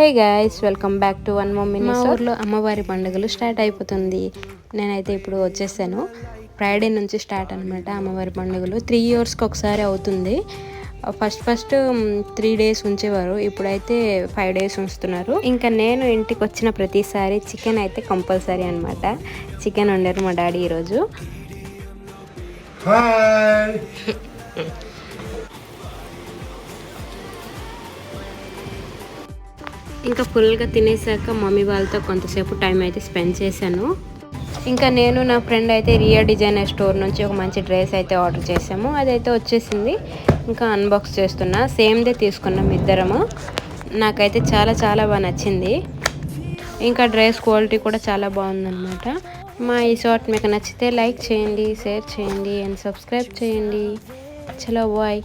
Hey guys, welcome back to one more mini. మా ఊర్లో అమ్మవారి పండుగలు స్టార్ట్ అయిపోతుంది. నేనైతే ఇప్పుడు వచ్చేసాను. ఫ్రైడే నుంచి స్టార్ట్ అనమాట అమ్మవారి పండుగలు. 3 yearsకి ఒకసారి అవుతుంది. ఫస్ట్ 3 days ఉంచేవారు, ఇప్పుడైతే 5 days ఉంచుతున్నారు. ఇంకా నేను ఇంటికి వచ్చిన ప్రతిసారి చికెన్ అయితే కంపల్సరీ అనమాట. చికెన్ వండారు మా డాడీ ఈరోజు. ఇంకా ఫుల్గా తినేసాక మమ్మీ వాళ్ళతో కొంతసేపు టైం అయితే స్పెండ్ చేశాను. ఇంకా నేను నా ఫ్రెండ్ అయితే రియా డిజైనర్ స్టోర్ నుంచి ఒక మంచి డ్రెస్ అయితే ఆర్డర్ చేసాము. అదైతే వచ్చేసింది. ఇంకా అన్బాక్స్ చేస్తున్నా. సేమ్దే తీసుకున్నాం ఇద్దరము. నాకైతే చాలా చాలా బాగా నచ్చింది. ఇంకా డ్రెస్ క్వాలిటీ కూడా చాలా బాగుందన్నమాట. మా ఈ షార్ట్ మీకు నచ్చితే లైక్ చేయండి, షేర్ చేయండి అండ్ సబ్స్క్రైబ్ చేయండి. చలో బాయ్.